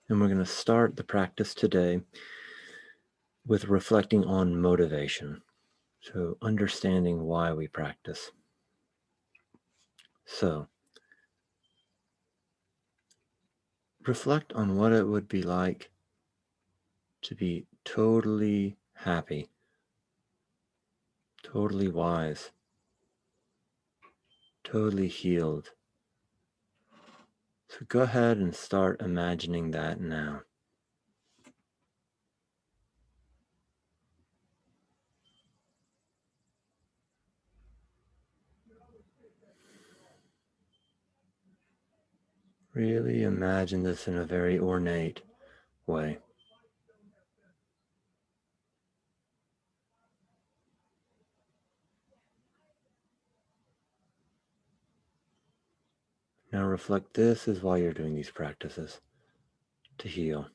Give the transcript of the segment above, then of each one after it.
And we're going to start the practice today with reflecting on motivation. So understanding why we practice. So reflect on what it would be like to be totally happy, totally wise, totally healed. So go ahead and start imagining that now. Really imagine this in a very ornate way. Now reflect, this is why you're doing these practices, to heal.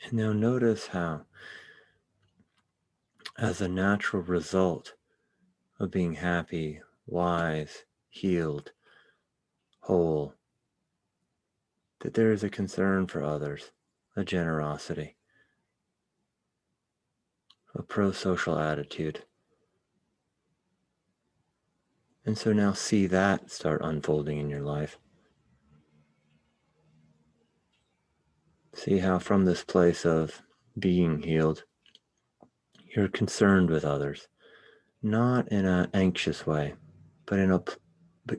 And now notice how, as a natural result of being happy, wise, healed, whole, that there is a concern for others, a generosity, a pro-social attitude. And so now see that start unfolding in your life. See how from this place of being healed, you're concerned with others, not in an anxious way, but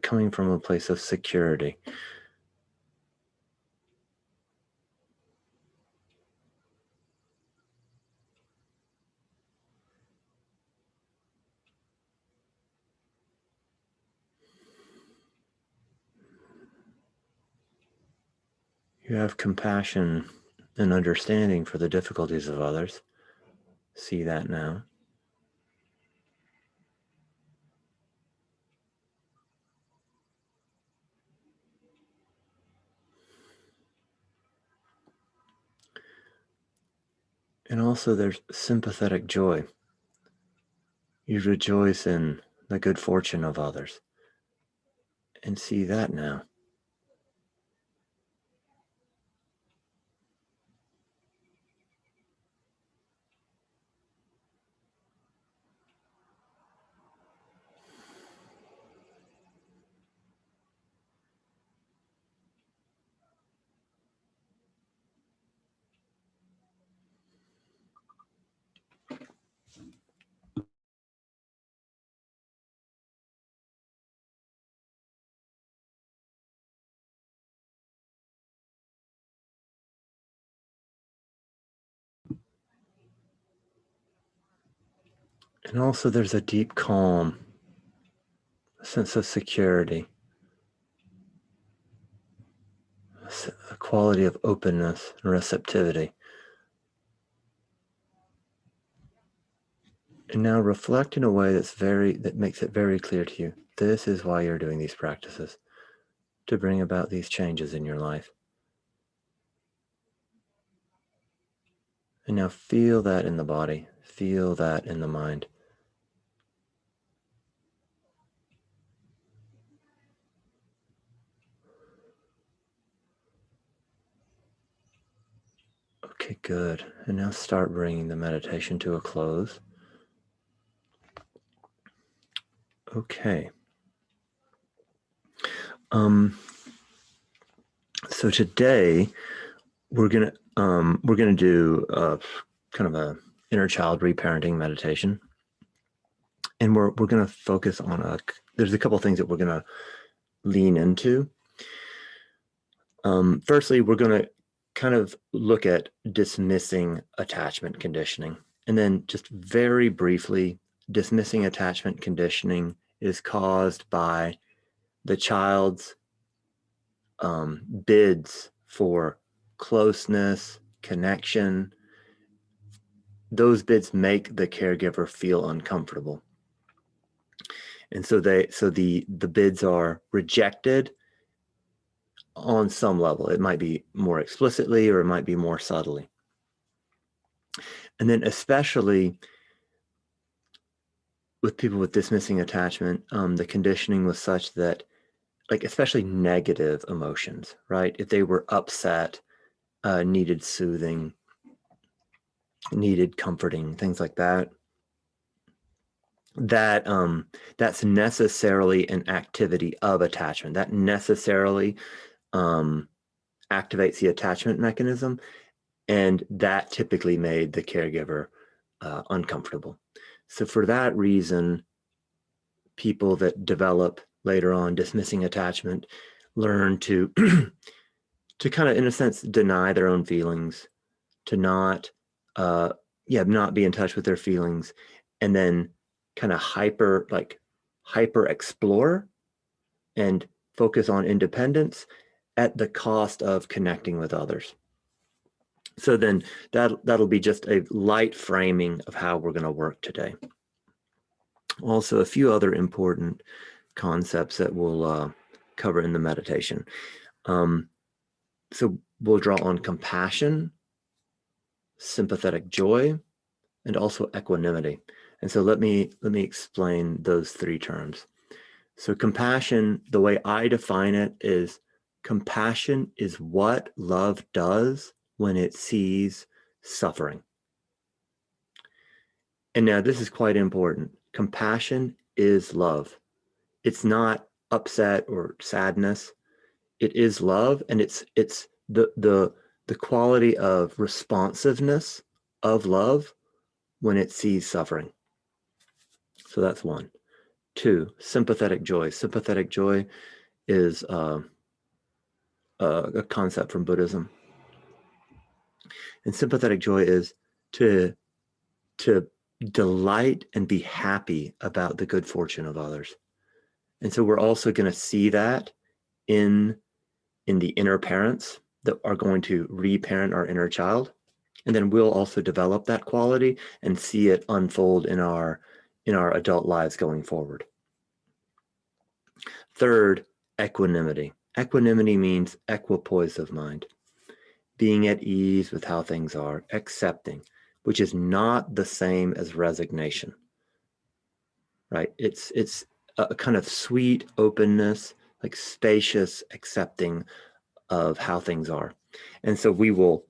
coming from a place of security. You have compassion and understanding for the difficulties of others. See that now. And also there's sympathetic joy. You rejoice in the good fortune of others. And see that now. And also there's a deep calm, a sense of security, a quality of openness and receptivity. And now reflect in a way that makes it very clear to you. This is why you're doing these practices, to bring about these changes in your life. And now feel that in the body, feel that in the mind. Okay, good. And now start bringing the meditation to a close. Okay. So today we're gonna do kind of a inner child reparenting meditation, and we're gonna focus on there's a couple things that we're gonna lean into. Firstly, we're gonna kind of look at dismissing attachment conditioning, and then just very briefly, dismissing attachment conditioning is caused by the child's bids for closeness, connection. Those bids make the caregiver feel uncomfortable. And so the bids are rejected on some level. It might be more explicitly or it might be more subtly. And then especially with people with dismissing attachment, the conditioning was such that, like, especially negative emotions, right? If they were upset, needed soothing, needed comforting, things like that, that's necessarily an activity of attachment. That necessarily activates the attachment mechanism, and that typically made the caregiver uncomfortable. So for that reason, people that develop later on dismissing attachment learn to to kind of, in a sense, deny their own feelings, to not not be in touch with their feelings, and then kind of hyper explore and focus on independence at the cost of connecting with others. So then that'll be just a light framing of how we're going to work today. Also, a few other important concepts that we'll cover in the meditation. So we'll draw on compassion, sympathetic joy, and also equanimity. And so let me explain those three terms. So compassion, the way I define it, is compassion is what love does when it sees suffering. And now this is quite important. Compassion is love. It's not upset or sadness. It is love, and it's the quality of responsiveness of love when it sees suffering. So that's one. Two, sympathetic joy. Sympathetic joy is a concept from Buddhism. And sympathetic joy is to delight and be happy about the good fortune of others. And so we're also going to see that in the inner parents that are going to reparent our inner child. And then we'll also develop that quality and see it unfold in our adult lives going forward. Third, equanimity. Equanimity means equipoise of mind, being at ease with how things are, accepting, which is not the same as resignation, right? It's a kind of sweet openness, like spacious accepting of how things are. And so we will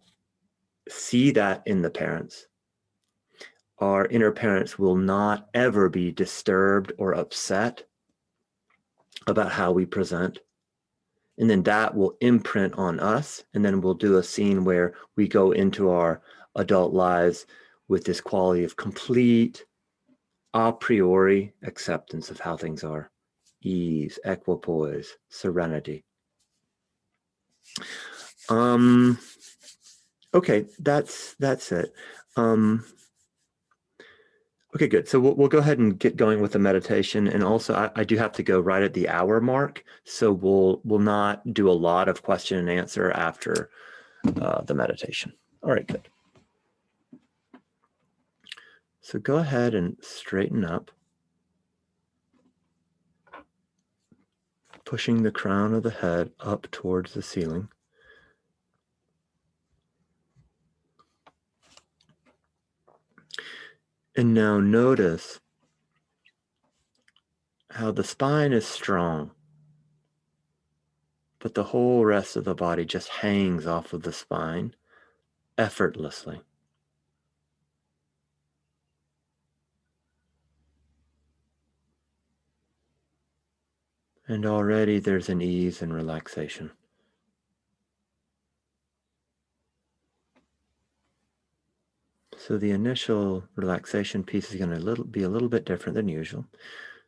see that in the parents. Our inner parents will not ever be disturbed or upset about how we present. And then that will imprint on us. And then we'll do a scene where we go into our adult lives with this quality of complete a priori acceptance of how things are, ease, equipoise, serenity. Okay, that's it. Okay, good. So we'll go ahead and get going with the meditation. And also, I do have to go right at the hour mark, so we'll not do a lot of question and answer after the meditation. All right, good. So go ahead and straighten up, pushing the crown of the head up towards the ceiling. And now notice how the spine is strong, but the whole rest of the body just hangs off of the spine effortlessly. And already there's an ease and relaxation. So the initial relaxation piece is going to be a little bit different than usual.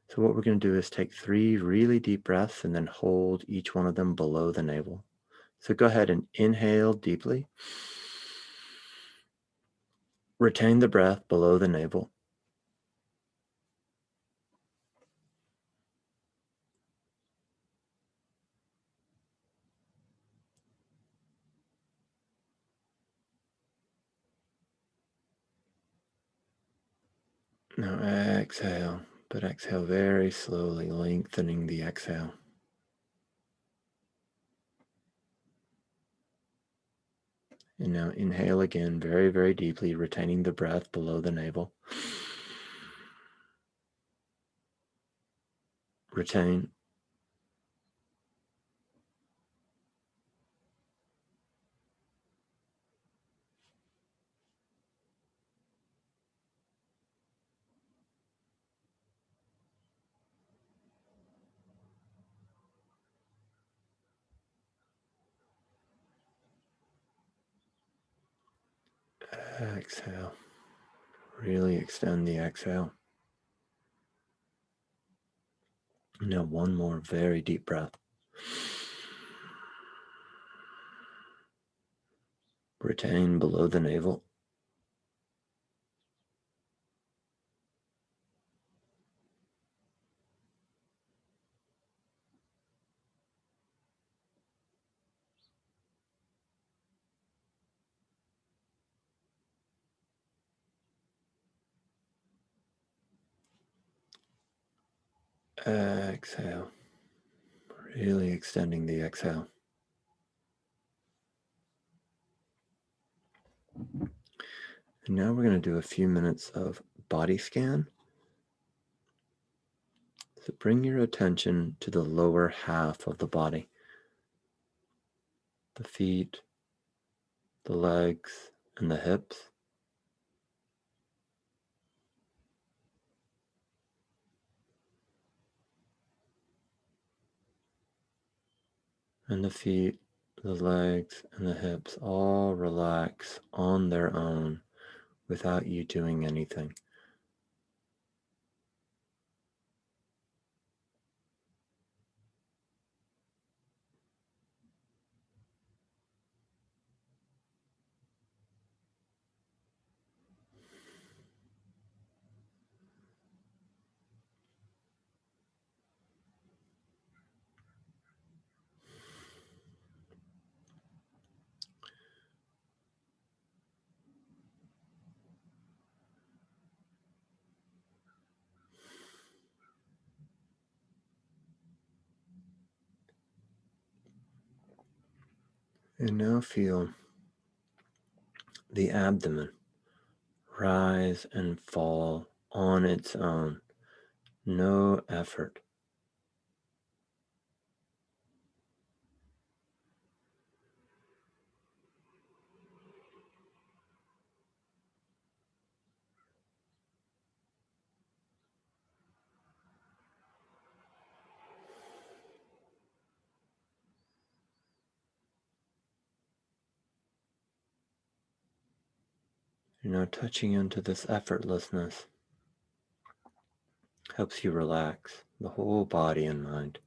So what we're going to do is take 3 really deep breaths and then hold each one of them below the navel. So go ahead and inhale deeply. Retain the breath below the navel. Now exhale, but exhale very slowly, lengthening the exhale. And now inhale again, very, very deeply, retaining the breath below the navel. Retain. Exhale. Really extend the exhale. Now one more very deep breath. Retain below the navel. Exhale. Really extending the exhale. And now we're going to do a few minutes of body scan. So bring your attention to the lower half of the body, the feet, the legs, and the hips. And the feet, the legs, and the hips all relax on their own without you doing anything. And now feel the abdomen rise and fall on its own. No effort. Touching into this effortlessness helps you relax the whole body and mind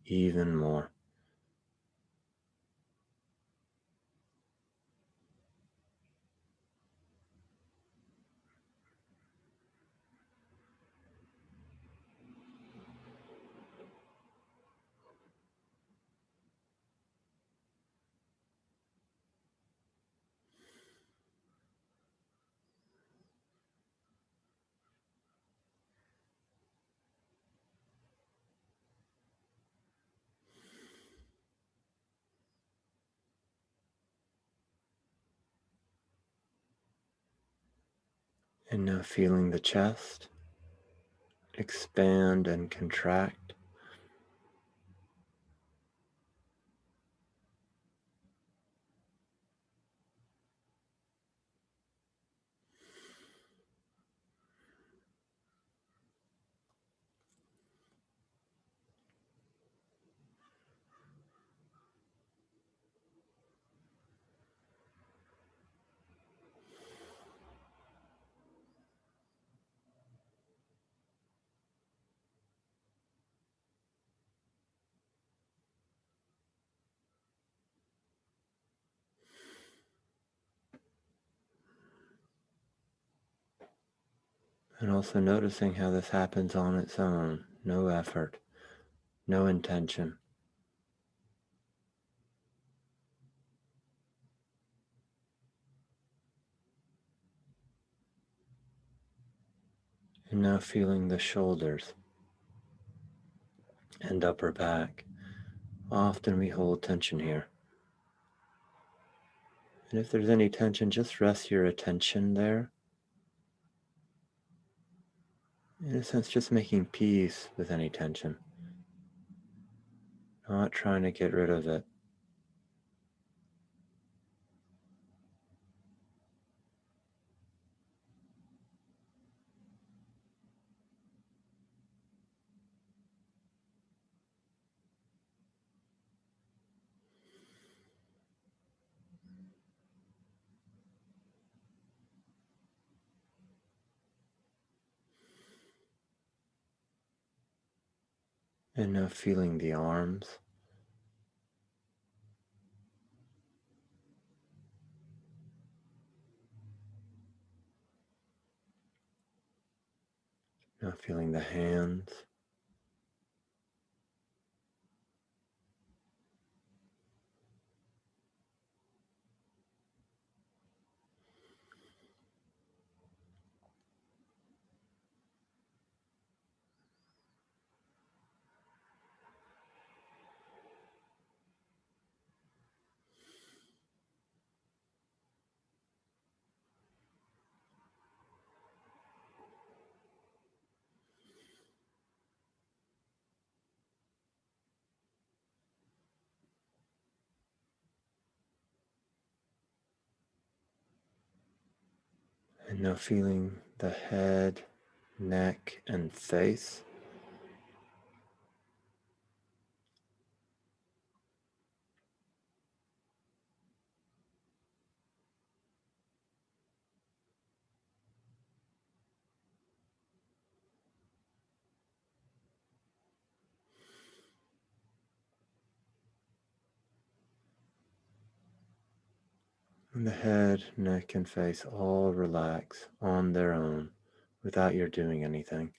even more. And now feeling the chest expand and contract. And also noticing how this happens on its own. No effort, no intention. And now feeling the shoulders and upper back. Often we hold tension here. And if there's any tension, just rest your attention there. In a sense, just making peace with any tension, not trying to get rid of it. And now feeling the arms. Now feeling the hands. And now feeling the head, neck, and face. And the head, neck, and face all relax on their own without your doing anything.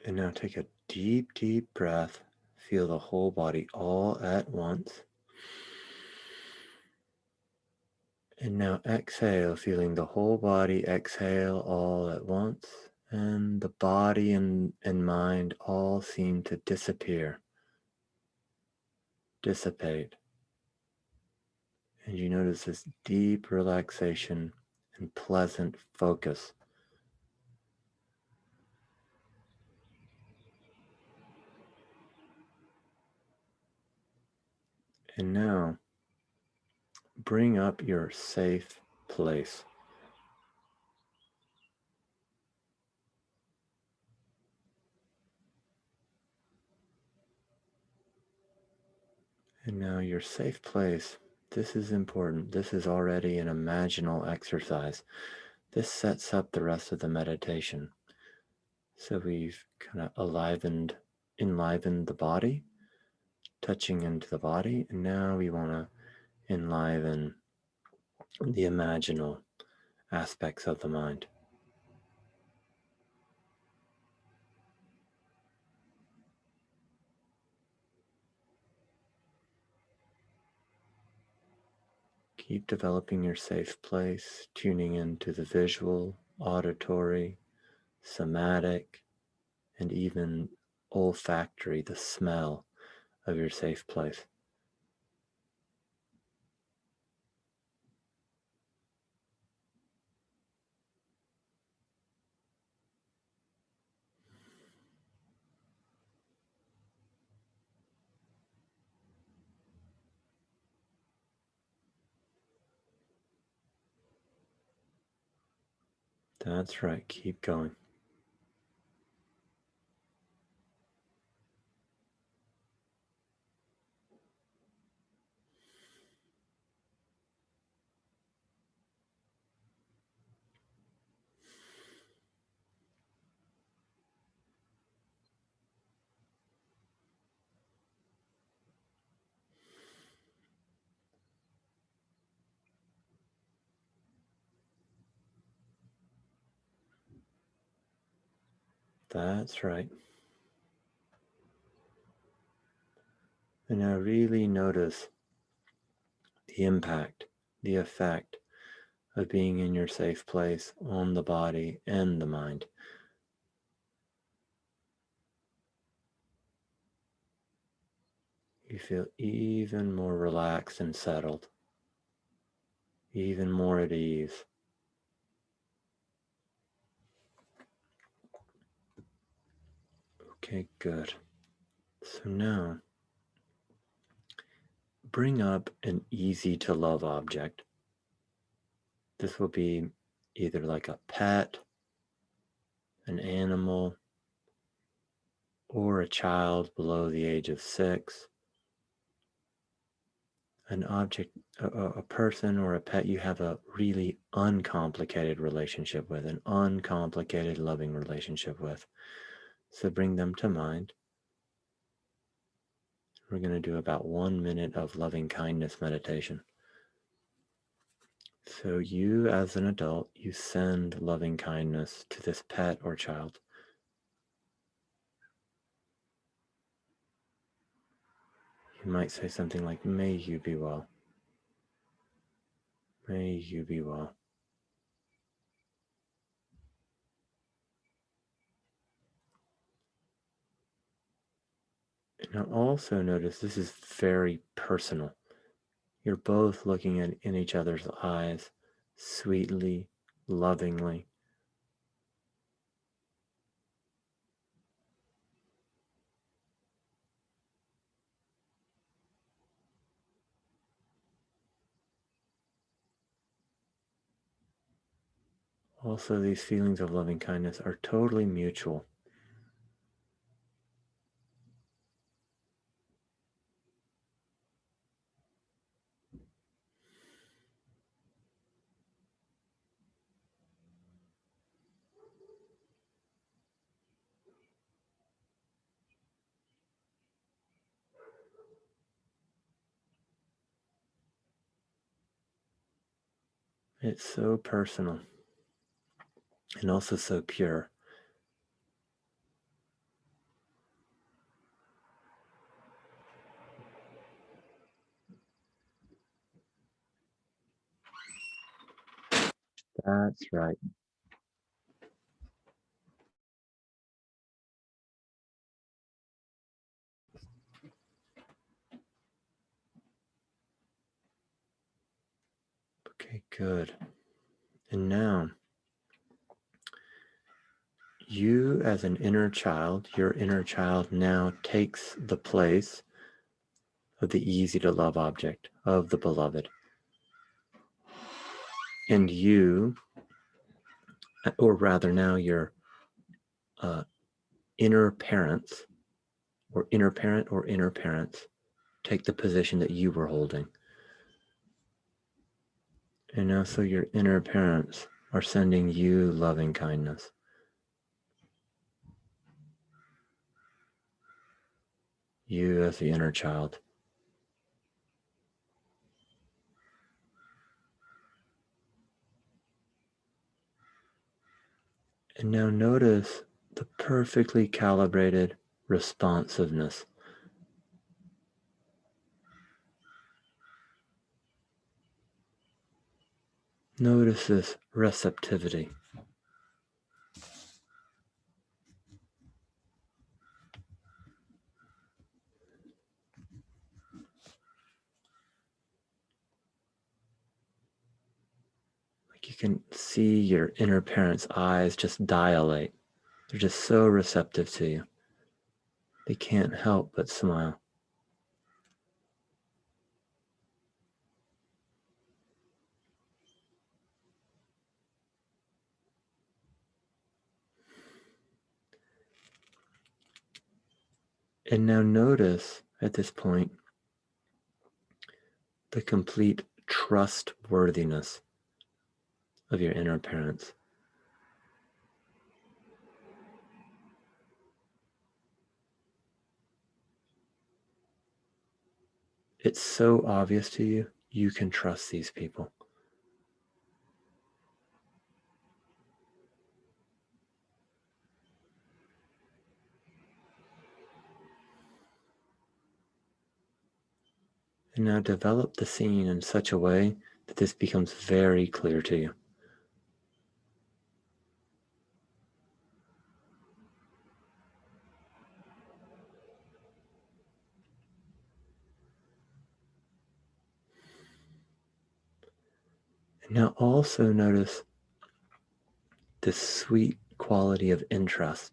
And now take a deep, deep breath. Feel the whole body all at once. And now exhale, feeling the whole body exhale all at once. And the body and mind all seem to disappear, dissipate. And you notice this deep relaxation and pleasant focus. And now bring up your safe place. And now your safe place, this is important. This is already an imaginal exercise. This sets up the rest of the meditation. So we've kind of enlivened the body, touching into the body, and now we want to enliven the imaginal aspects of the mind. Keep developing your safe place, tuning into the visual, auditory, somatic, and even olfactory, the smell of your safe place. That's right, keep going. That's right. And now really notice the impact, the effect of being in your safe place on the body and the mind. You feel even more relaxed and settled, even more at ease. Okay, good. So now, bring up an easy to love object. This will be either like a pet, an animal, or a child below the age of 6. An object, a person or a pet you have a really uncomplicated relationship with, an uncomplicated loving relationship with. So bring them to mind. We're going to do about 1 minute of loving kindness meditation. So you as an adult, you send loving kindness to this pet or child. You might say something like, "May you be well. May you be well." Now also notice this is very personal. You're both looking in each other's eyes, sweetly, lovingly. Also, these feelings of loving kindness are totally mutual. It's so personal and also so pure. That's right. Okay, good. And now, you as an inner child, your inner child now takes the place of the easy to love object, of the beloved. And you, or rather now your inner parents, or inner parent or inner parents, take the position that you were holding. And now so your inner parents are sending you loving kindness. You as the inner child. And now notice the perfectly calibrated responsiveness. Notice this receptivity. Like you can see your inner parent's eyes just dilate. They're just so receptive to you. They can't help but smile. And now notice at this point the complete trustworthiness of your inner parents. It's so obvious to you, you can trust these people. And now develop the scene in such a way that this becomes very clear to you. And now also notice this sweet quality of interest.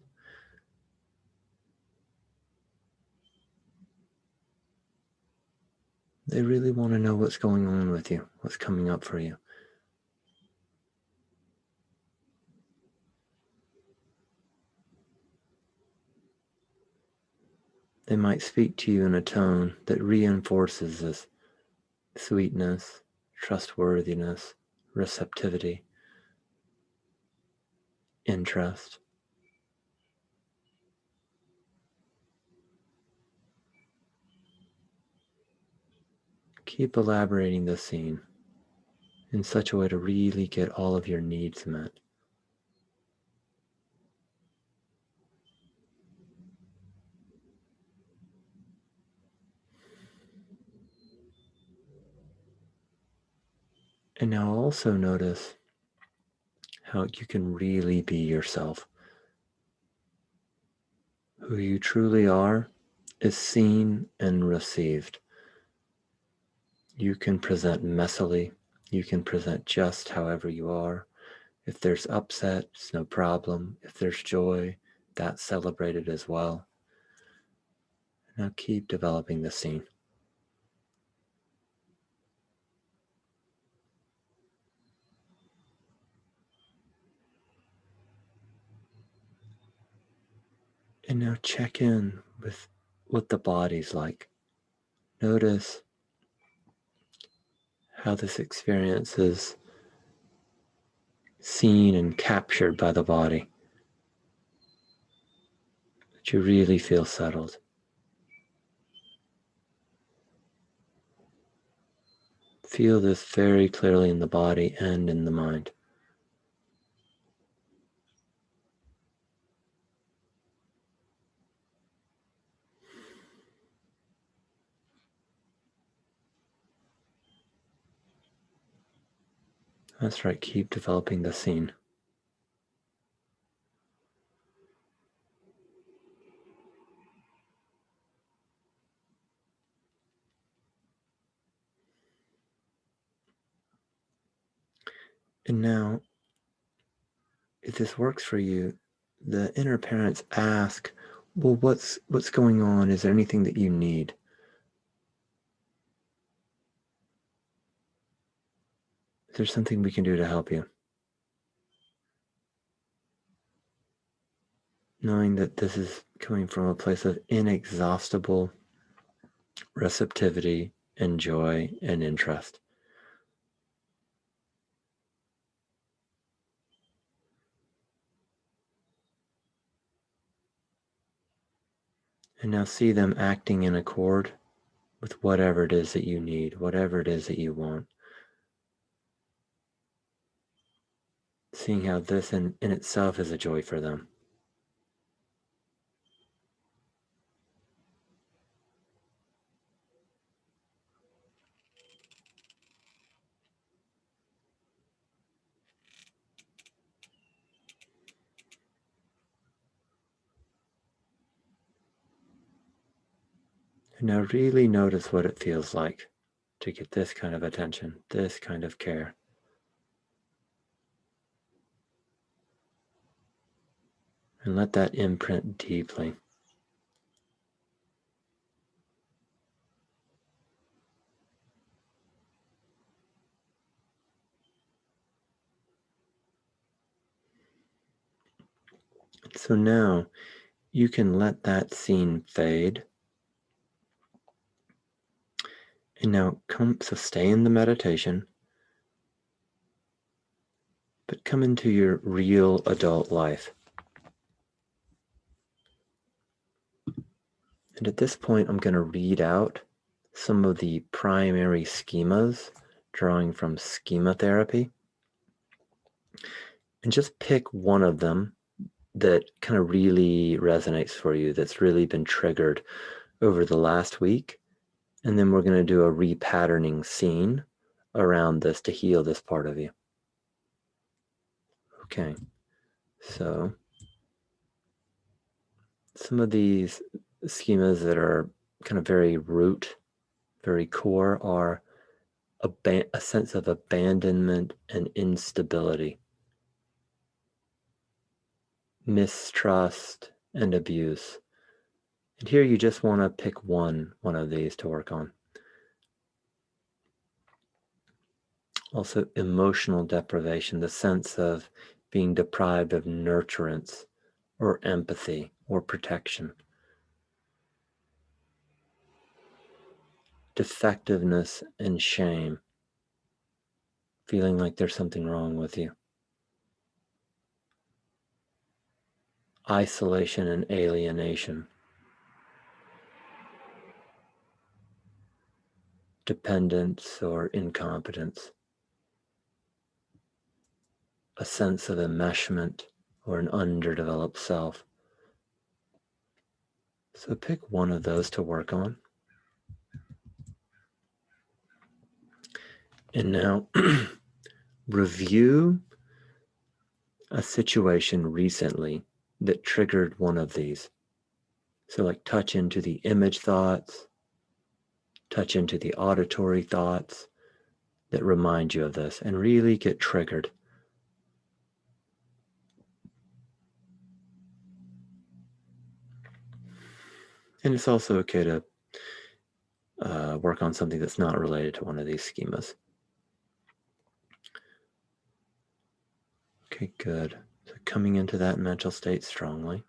They really want to know what's going on with you, what's coming up for you. They might speak to you in a tone that reinforces this sweetness, trustworthiness, receptivity, interest. Keep elaborating the scene in such a way to really get all of your needs met. And now also notice how you can really be yourself. Who you truly are is seen and received. You can present messily. You can present just however you are. If there's upset, it's no problem. If there's joy, that's celebrated as well. Now keep developing the scene. And now check in with what the body's like. Notice how this experience is seen and captured by the body. That you really feel settled. Feel this very clearly in the body and in the mind. That's right, keep developing the scene. And now, if this works for you, the inner parents ask, well, what's going on? Is there anything that you need? Is there something we can do to help you? Knowing that this is coming from a place of inexhaustible receptivity and joy and interest. And now see them acting in accord with whatever it is that you need, whatever it is that you want. Seeing how this in itself is a joy for them. And now really notice what it feels like to get this kind of attention, this kind of care. And let that imprint deeply. So now you can let that scene fade. And now so stay in the meditation, but come into your real adult life. And at this point, I'm going to read out some of the primary schemas, drawing from schema therapy. And just pick one of them that kind of really resonates for you, that's really been triggered over the last week. And then we're going to do a repatterning scene around this to heal this part of you. Okay, so some of these schemas that are kind of very root, very core, are a sense of abandonment and instability, mistrust and abuse. And here you just want to pick one of these to work on. Also, emotional deprivation, the sense of being deprived of nurturance or empathy or protection. Defectiveness and shame, feeling like there's something wrong with you. Isolation and alienation. Dependence or incompetence. A sense of enmeshment or an underdeveloped self. So pick one of those to work on. And now review a situation recently that triggered one of these. So like touch into the image thoughts, touch into the auditory thoughts that remind you of this, and really get triggered. And it's also okay to work on something that's not related to one of these schemas. Okay, good. So coming into that mental state strongly.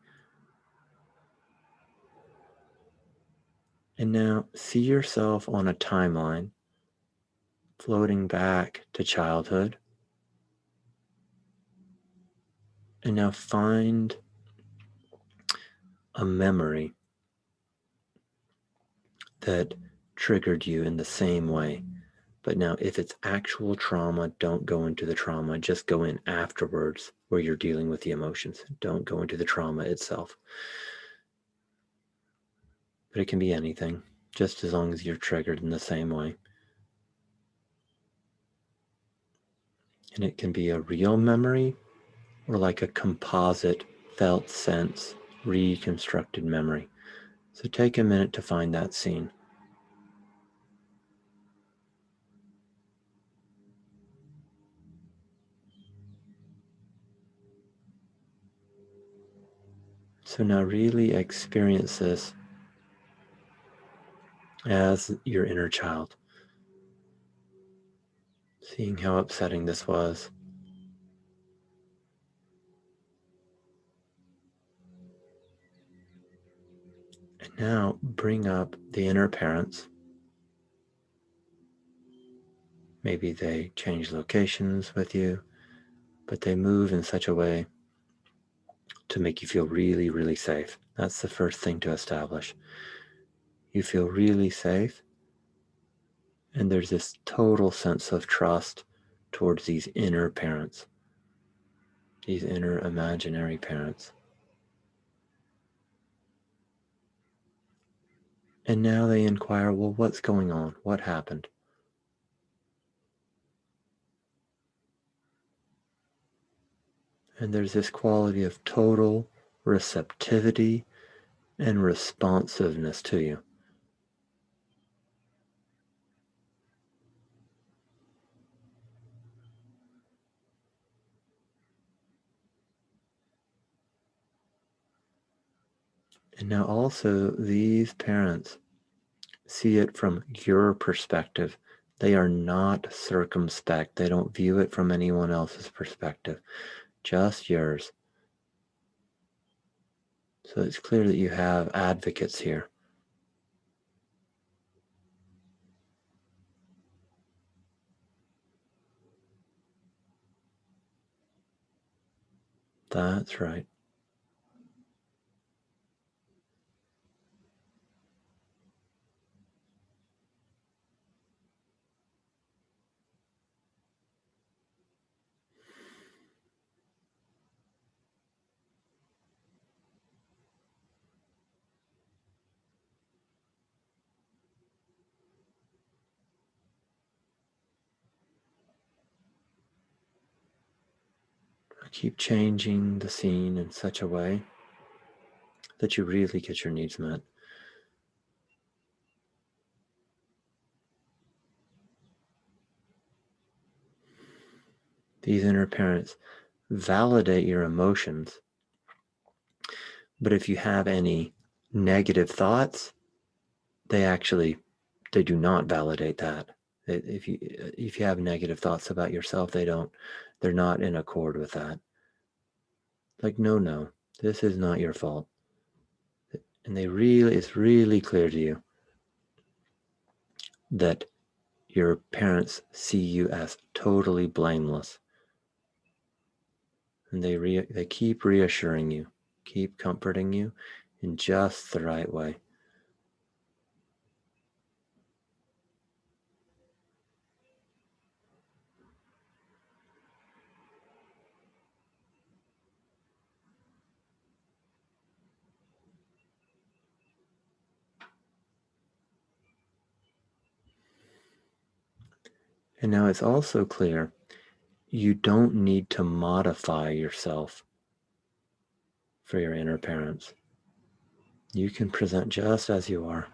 And now see yourself on a timeline floating back to childhood. And now find a memory that triggered you in the same way. But now, if it's actual trauma, don't go into the trauma. Just go in afterwards where you're dealing with the emotions. Don't go into the trauma itself. But it can be anything, just as long as you're triggered in the same way. And it can be a real memory or like a composite felt sense reconstructed memory. So take a minute to find that scene. So now really experience this as your inner child, seeing how upsetting this was. And now bring up the inner parents. Maybe they change locations with you, but they move in such a way to make you feel really, really safe. That's the first thing to establish. You feel really safe, and there's this total sense of trust towards these inner parents, these inner imaginary parents. And now they inquire, well, what's going on? What happened? And there's this quality of total receptivity and responsiveness to you. And now also these parents see it from your perspective. They are not circumspect. They don't view it from anyone else's perspective, just yours. So it's clear that you have advocates here. That's right. Keep changing the scene in such a way that you really get your needs met. These inner parents validate your emotions, but if you have any negative thoughts, they do not validate that. If you have negative thoughts about yourself, they're not in accord with that. Like, no, this is not your fault. And it's really clear to you that your parents see you as totally blameless. And they keep reassuring you, keep comforting you in just the right way. And now it's also clear you don't need to modify yourself for your inner parents. You can present just as you are.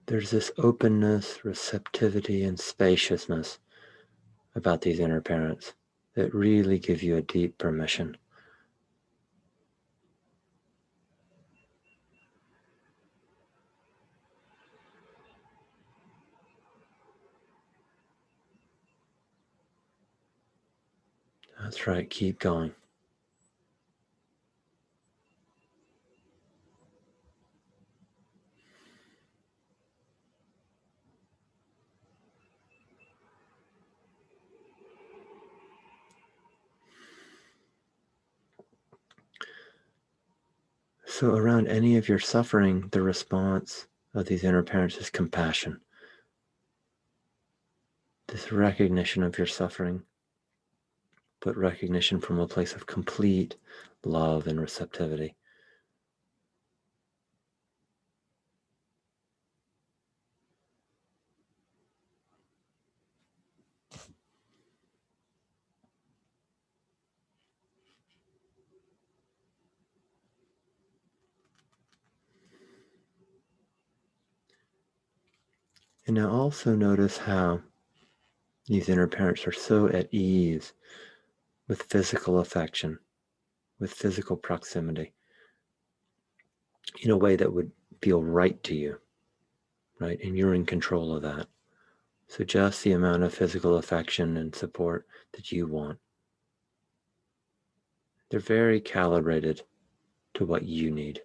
There's this openness, receptivity, and spaciousness about these inner parents that really give you a deep permission. That's right, keep going. So, around any of your suffering, the response of these inner parents is compassion. This recognition of your suffering, but recognition from a place of complete love and receptivity. And now also notice how these inner parents are so at ease with physical affection, with physical proximity, in a way that would feel right to you, right? And you're in control of that. So just the amount of physical affection and support that you want. They're very calibrated to what you need.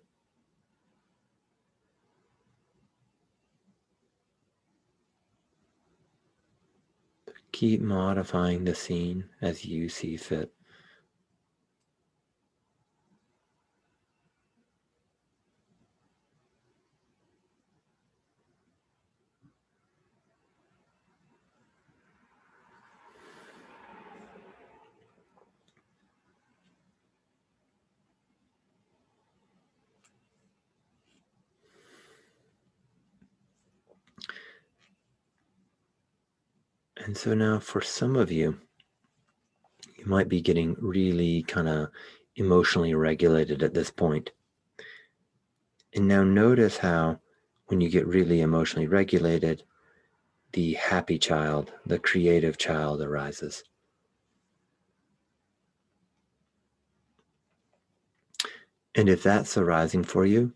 Keep modifying the scene as you see fit. And so now for some of you, you might be getting really kind of emotionally regulated at this point. And now notice how when you get really emotionally regulated, the happy child, the creative child arises. And if that's arising for you,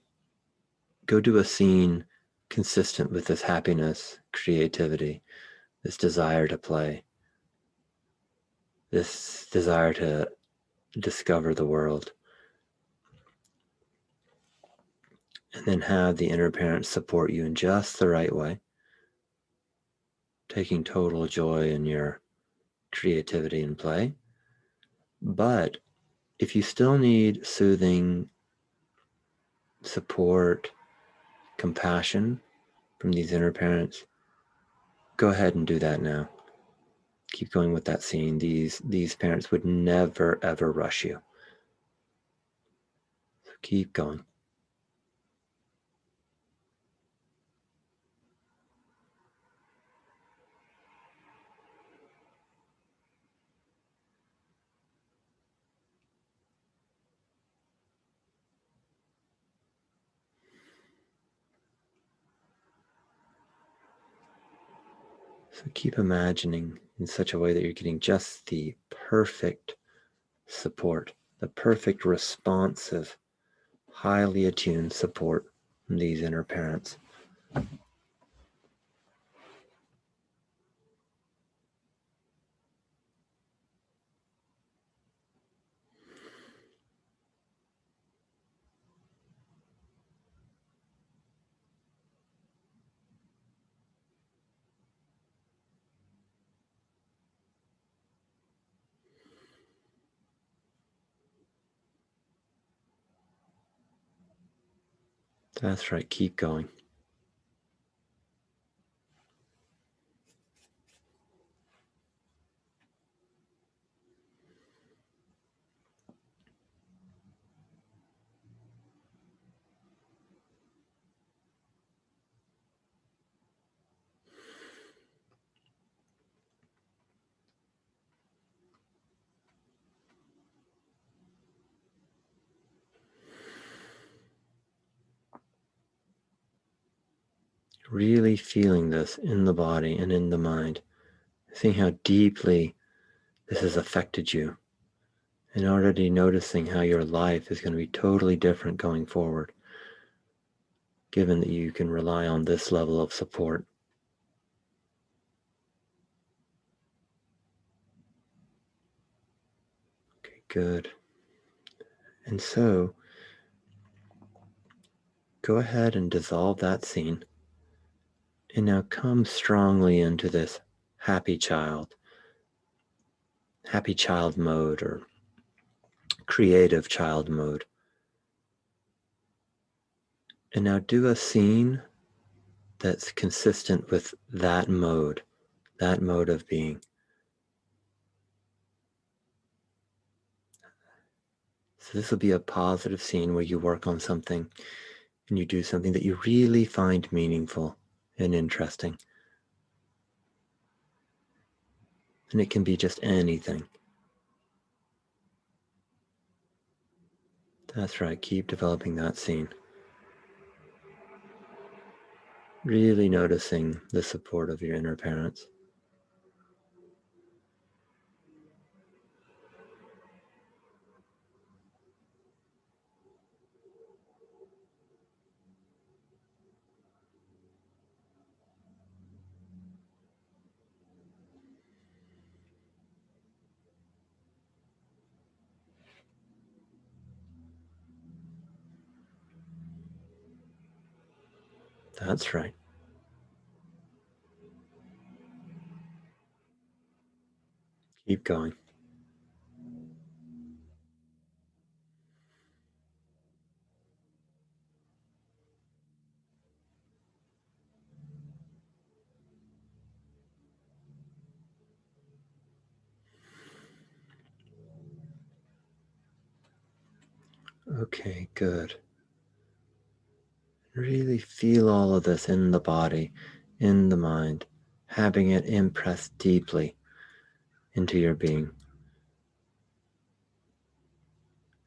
go do a scene consistent with this happiness, creativity, this desire to play, this desire to discover the world. And then have the inner parents support you in just the right way, taking total joy in your creativity and play. But if you still need soothing, support, compassion from these inner parents, go ahead and do that now. Keep going with that scene. These parents would never, ever rush you. So Keep going. So keep imagining in such a way that you're getting just the perfect support, the perfect responsive, highly attuned support from these inner parents. That's right, keep going. Really feeling this in the body and in the mind, seeing how deeply this has affected you, and already noticing how your life is going to be totally different going forward, given that you can rely on this level of support. Okay, good. And so go ahead and dissolve that scene, and now come strongly into this happy child mode or creative child mode. And now do a scene that's consistent with that mode of being. So this will be a positive scene where you work on something and you do something that you really find meaningful and interesting. And it can be just anything. That's right, keep developing that scene. Really noticing the support of your inner parents. That's right. Keep going. Okay, good. Really feel all of this in the body, in the mind, having it impress deeply into your being.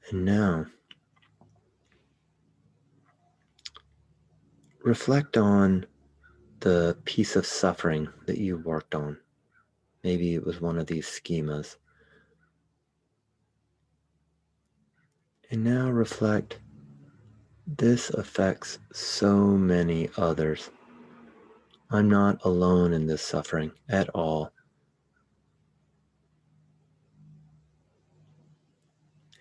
And now, reflect on the piece of suffering that you worked on. Maybe it was one of these schemas. And now reflect, this affects so many others. I'm not alone in this suffering at all.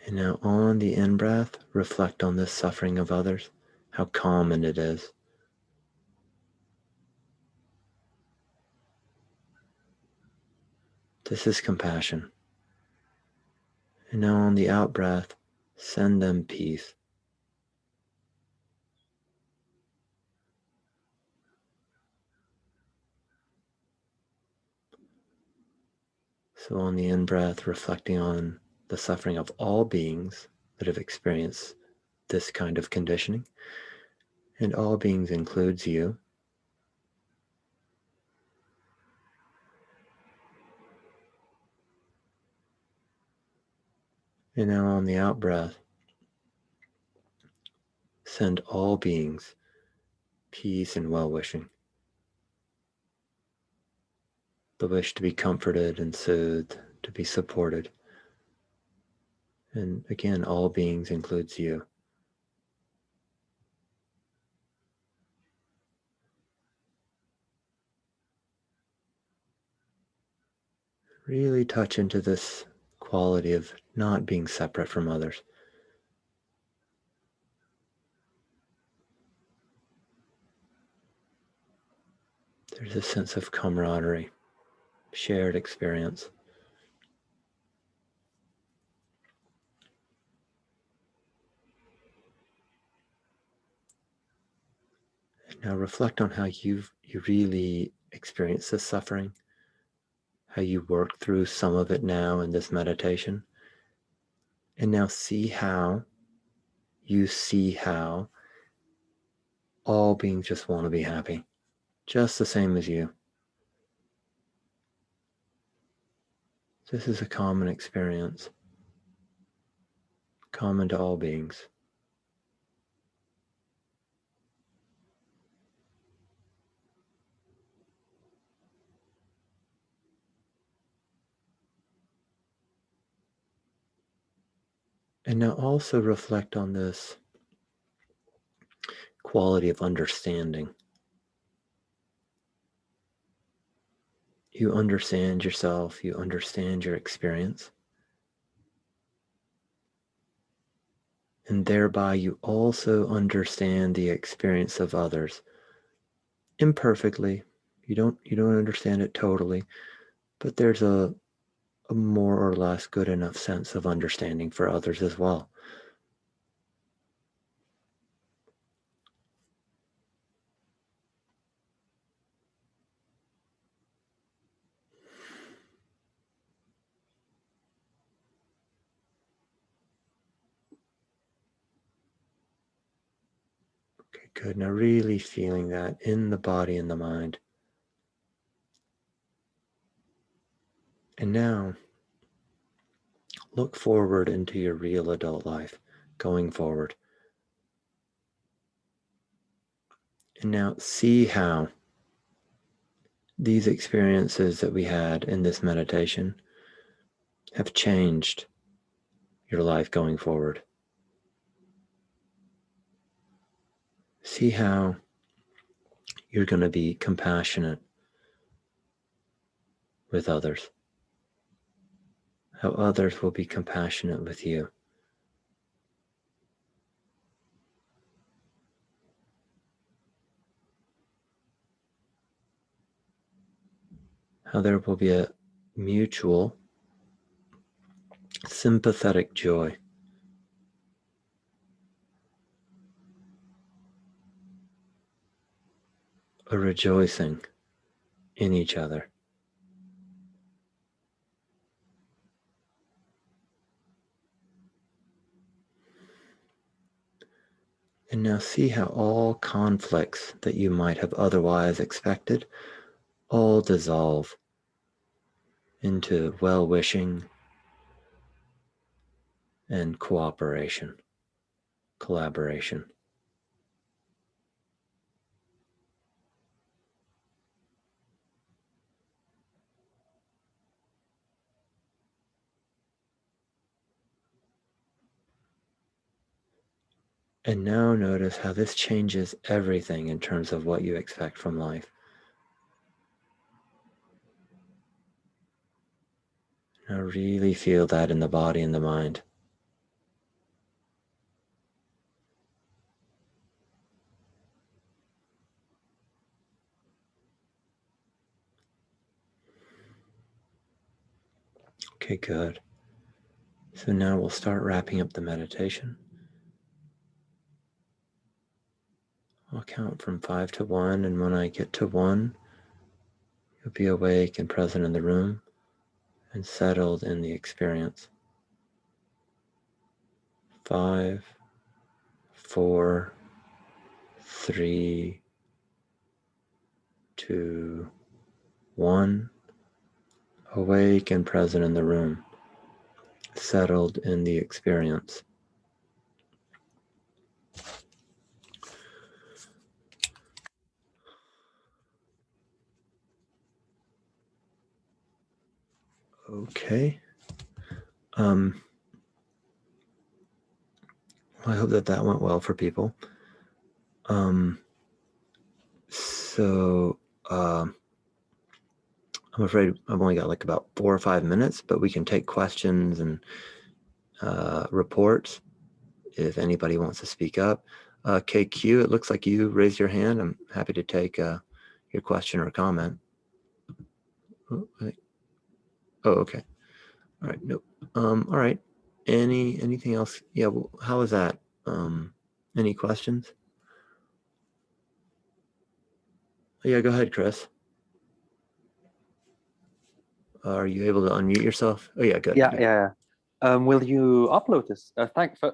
And now on the in-breath, reflect on this suffering of others, how common it is. This is compassion. And now on the out-breath, send them peace. So on the in-breath, reflecting on the suffering of all beings that have experienced this kind of conditioning. And all beings includes you. And now on the out breath, send all beings peace and well-wishing. The wish to be comforted and soothed, to be supported. And again, all beings includes you. Really touch into this quality of not being separate from others. There's a sense of camaraderie, shared experience. And now reflect on how you really experience this suffering, how you work through some of it now in this meditation. And now see how all beings just want to be happy, just the same as you. This is a common experience, common to all beings. And now also reflect on this quality of understanding. You understand yourself, you understand your experience, and thereby you also understand the experience of others. Imperfectly, you don't understand it totally, but there's a more or less good enough sense of understanding for others as well. Okay, good. Now really feeling that in the body and the mind. And now look forward into your real adult life, going forward. And now see how these experiences that we had in this meditation have changed your life going forward. See how you're going to be compassionate with others, how others will be compassionate with you. How there will be a mutual, sympathetic joy. A rejoicing in each other. And now see how all conflicts that you might have otherwise expected all dissolve into well-wishing and cooperation, collaboration. And now notice how this changes everything in terms of what you expect from life. Now really feel that in the body and the mind. Okay, good. So now we'll start wrapping up the meditation. I'll count from 5 to 1, and when I get to 1, you'll be awake and present in the room and settled in the experience. 5, 4, 3, 2, 1. Awake and present in the room, settled in the experience. Okay. Well, I hope that went well for people. So I'm afraid I've only got like about 4 or 5 minutes, but we can take questions and reports if anybody wants to speak up. KQ, it looks like you raised your hand. I'm happy to take your question or comment. Oh, okay. All right. Nope. All right. Anything else? Yeah. Well, how was that? Any questions? Yeah, go ahead, Chris. Are you able to unmute yourself? Oh yeah, good. Yeah, good. yeah. Will you upload this?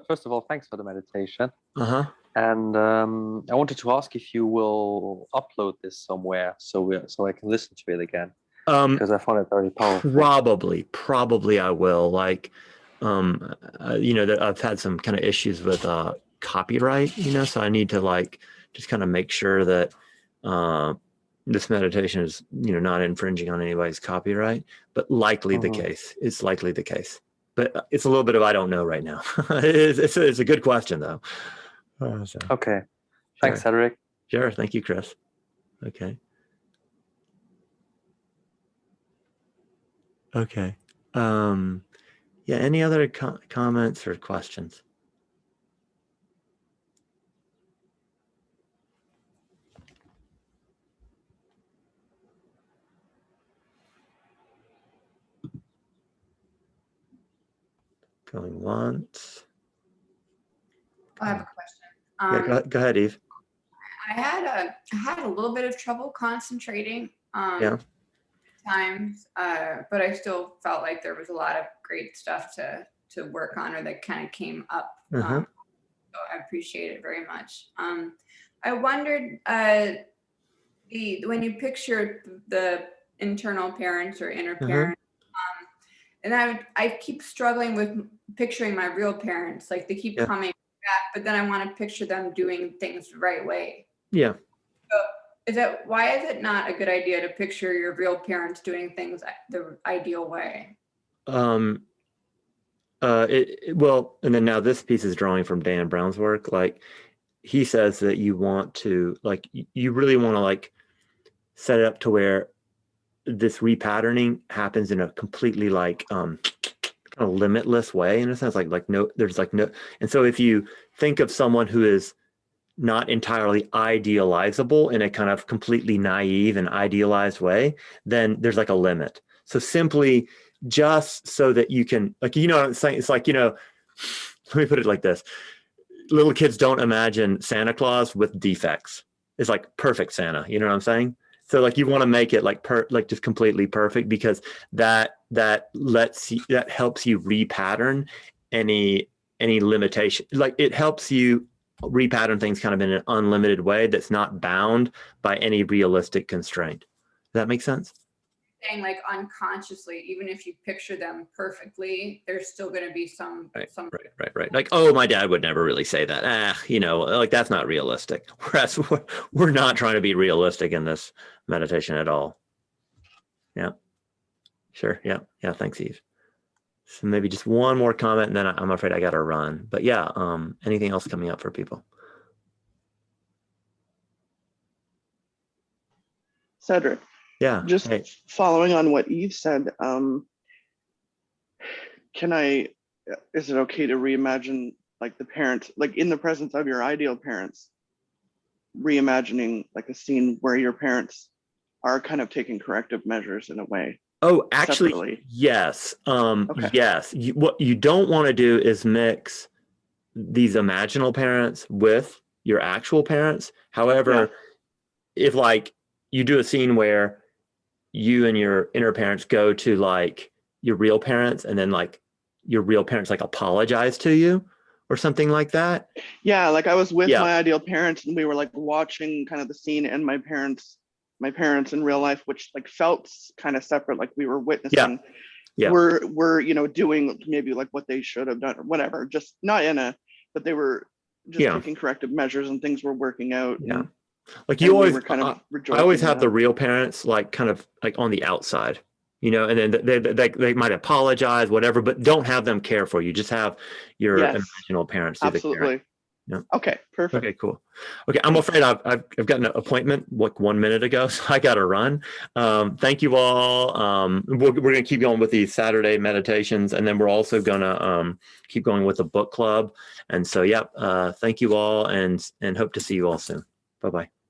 First of all, thanks for the meditation. Uh-huh. And I wanted to ask if you will upload this somewhere so I can listen to it again, because I found it very powerful. Probably I will. Like, I've had some kind of issues with copyright, so I need to like just kind of make sure that this meditation is, not infringing on anybody's copyright, but likely the case. It's likely the case. But it's a little bit of I don't know right now. It's a good question though. So, okay. Thanks, Cedric. Sure. Thank you, Chris. Okay. Okay. Yeah. Any other comments or questions? Going once. I have a question. Yeah, go ahead, Eve. I had a little bit of trouble concentrating Yeah. times, but I still felt like there was a lot of great stuff to work on, or that kind of came up. So I appreciate it very much. I wondered, when you picture the internal parents or inner parents, and I keep struggling with picturing my real parents. Like they keep coming back, but then I want to picture them doing things the right way. Yeah. So why is it not a good idea to picture your real parents doing things the ideal way? Well, and then now this piece is drawing from Dan Brown's work. Like he says that you want to, like, you really want to like set it up to where this repatterning happens in a completely like kind of limitless way, in a sense, like no, there's like no. And so if you think of someone who is not entirely idealizable in a kind of completely naive and idealized way, then there's like a limit. So simply just so that you can, like, what I'm saying? It's like, let me put it like this. Little kids don't imagine Santa Claus with defects. It's like perfect Santa, you know what I'm saying? So like you want to make it like just completely perfect, because that helps you repattern any limitation. Like it helps you repattern things kind of in an unlimited way that's not bound by any realistic constraint. Does that make sense? Saying like unconsciously, even if you picture them perfectly, there's still going to be some. Right. Like, oh, my dad would never really say that. Like that's not realistic. Whereas we're not trying to be realistic in this meditation at all. Yeah. Sure. Yeah. Thanks, Eve. So maybe just one more comment, and then I'm afraid I got to run. But yeah, anything else coming up for people? Cedric. Yeah. Just following on what Eve said, is it okay to reimagine like the parent, like in the presence of your ideal parents, reimagining like a scene where your parents are kind of taking corrective measures in a way? Oh, actually, separately? Yes. Okay. Yes. What you don't want to do is mix these imaginal parents with your actual parents. However, if like you do a scene where you and your inner parents go to like your real parents, and then like your real parents like apologize to you, or something like that. Yeah, like I was with Yeah. my ideal parents and we were like watching kind of the scene and my parents in real life, which like felt kind of separate, like we were witnessing. Yeah. Were you know, doing maybe like what they should have done or whatever, just not in a, but they were just taking corrective measures and things were working out. Yeah. And, like you always, we were kind of I always rejoicing in have the that. real parents like kind of like on the outside, you know, and then they might apologize, whatever, but don't have them care for you. Just have your Yes. imaginal parents do the caring. Absolutely. Yeah. Okay, perfect. Okay, cool. Okay, I'm afraid I've got an appointment like 1 minute ago, so I got to run. Thank you all. We're going to keep going with these Saturday meditations, and then we're also going to keep going with the book club. And so, yeah, thank you all, and hope to see you all soon. Bye-bye.